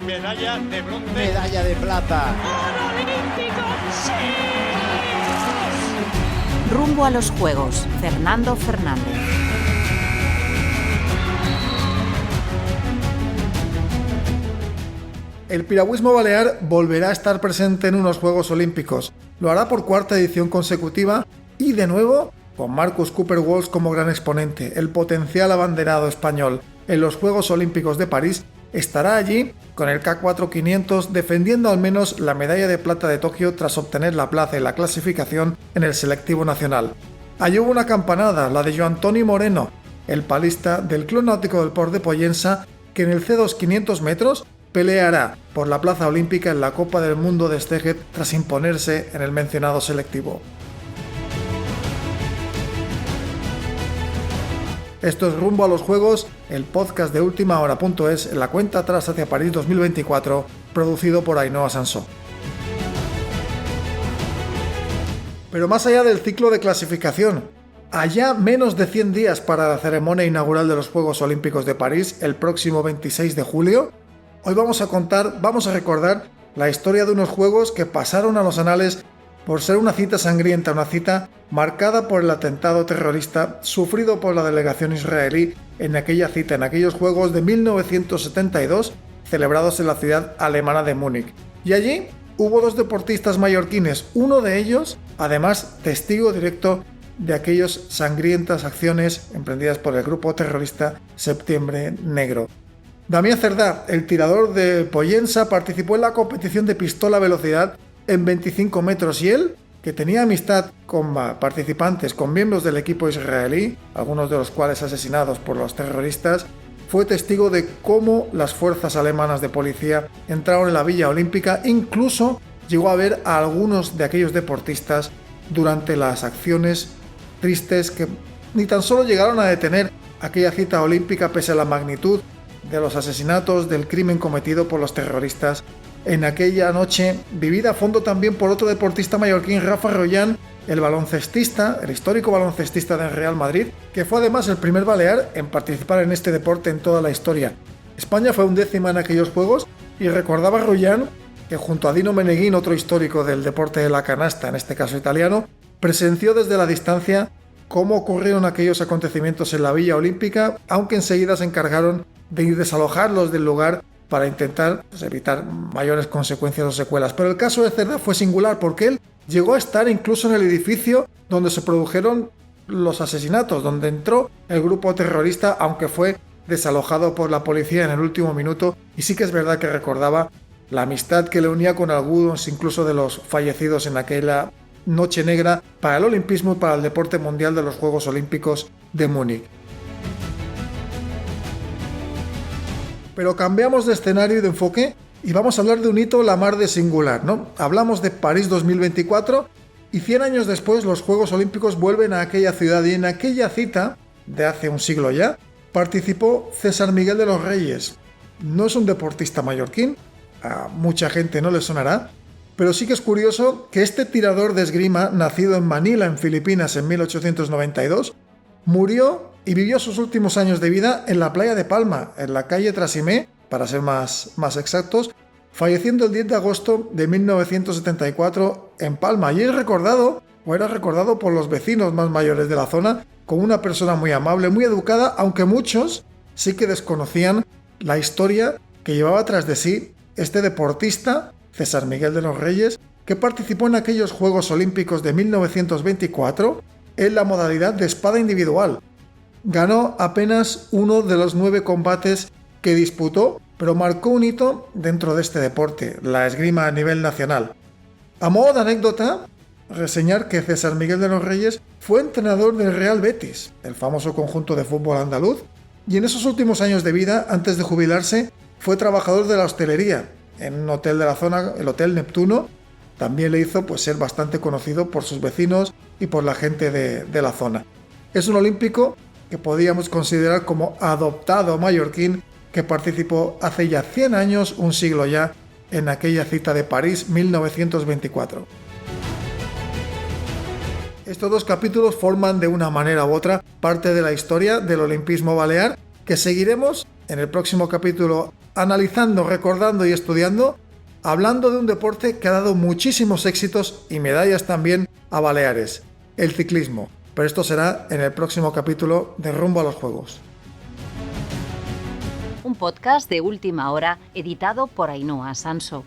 Medalla de bronce. Medalla de plata. ¡Oro olímpico! ¡Sí! Rumbo a los Juegos, Fernando Fernández. El piragüismo balear volverá a estar presente en unos Juegos Olímpicos. Lo hará por cuarta edición consecutiva y de nuevo con Marcus Cooper-Wals como gran exponente. El potencial abanderado español en los Juegos Olímpicos de París estará allí con el K4-500 defendiendo al menos la medalla de plata de Tokio tras obtener la plaza y la clasificación en el selectivo nacional. Allí hubo una campanada, la de Joan Toni Moreno, el palista del Club Náutico del Port de Pollença, que en el C2 500 metros peleará por la plaza olímpica en la Copa del Mundo de Szeged tras imponerse en el mencionado selectivo. Esto es Rumbo a los Juegos, el podcast de ultimahora.es en la cuenta atrás hacia París 2024, producido por Ainhoa Sansó. Pero más allá del ciclo de clasificación, allá menos de 100 días para la ceremonia inaugural de los Juegos Olímpicos de París el próximo 26 de julio, hoy vamos a recordar la historia de unos Juegos que pasaron a los anales por ser una cita sangrienta, una cita marcada por el atentado terrorista sufrido por la delegación israelí en aquella cita, en aquellos Juegos de 1972 celebrados en la ciudad alemana de Múnich. Y allí hubo dos deportistas mallorquines, uno de ellos, además, testigo directo de aquellas sangrientas acciones emprendidas por el grupo terrorista Septiembre Negro. Damián Cerdá, el tirador de Pollença, participó en la competición de pistola a velocidad en 25 metros y él, que tenía amistad con participantes, con miembros del equipo israelí, algunos de los cuales asesinados por los terroristas, fue testigo de cómo las fuerzas alemanas de policía entraron en la Villa Olímpica, incluso llegó a ver a algunos de aquellos deportistas durante las acciones tristes que ni tan solo llegaron a detener aquella cita olímpica pese a la magnitud de los asesinatos, del crimen cometido por los terroristas en aquella noche, vivida a fondo también por otro deportista mallorquín, Rafa Rollán, el baloncestista, el histórico baloncestista del Real Madrid, que fue además el primer balear en participar en este deporte en toda la historia. España fue 11ª en aquellos Juegos y recordaba a Rollán que junto a Dino Meneguín, otro histórico del deporte de la canasta, en este caso italiano, presenció desde la distancia cómo ocurrieron aquellos acontecimientos en la Villa Olímpica, aunque enseguida se encargaron de ir desalojarlos del lugar para intentar evitar mayores consecuencias o secuelas. Pero el caso de Cerdá fue singular porque él llegó a estar incluso en el edificio donde se produjeron los asesinatos, donde entró el grupo terrorista, aunque fue desalojado por la policía en el último minuto, y sí que es verdad que recordaba la amistad que le unía con algunos incluso de los fallecidos en aquella noche negra para el olimpismo y para el deporte mundial de los Juegos Olímpicos de Múnich. Pero cambiamos de escenario y de enfoque y vamos a hablar de un hito la mar de singular, ¿no? Hablamos de París 2024 y 100 años después los Juegos Olímpicos vuelven a aquella ciudad y en aquella cita, de hace un siglo ya, participó César Miguel de los Reyes. No es un deportista mallorquín, a mucha gente no le sonará, pero sí que es curioso que este tirador de esgrima, nacido en Manila, en Filipinas, en 1892, murió y vivió sus últimos años de vida en la playa de Palma, en la calle Trasimé, para ser más exactos, falleciendo el 10 de agosto de 1974 en Palma. Y era recordado por los vecinos más mayores de la zona como una persona muy amable, muy educada, aunque muchos sí que desconocían la historia que llevaba tras de sí este deportista, César Miguel de los Reyes, que participó en aquellos Juegos Olímpicos de 1924 en la modalidad de espada individual. Ganó apenas uno de los 9 combates que disputó, pero marcó un hito dentro de este deporte, la esgrima a nivel nacional. A modo de anécdota, reseñar que César Miguel de los Reyes fue entrenador del Real Betis, el famoso conjunto de fútbol andaluz, y en esos últimos años de vida, antes de jubilarse, fue trabajador de la hostelería en un hotel de la zona, el Hotel Neptuno. También le hizo ser bastante conocido por sus vecinos y por la gente de la zona. Es un olímpico que podíamos considerar como adoptado mallorquín que participó hace ya 100 años, un siglo ya, en aquella cita de París 1924. Estos dos capítulos forman de una manera u otra parte de la historia del olimpismo balear que seguiremos en el próximo capítulo analizando, recordando y estudiando, hablando de un deporte que ha dado muchísimos éxitos y medallas también a Baleares, el ciclismo. Pero esto será en el próximo capítulo de Rumbo a los Juegos. Un podcast de última hora editado por Ainhoa Sanso.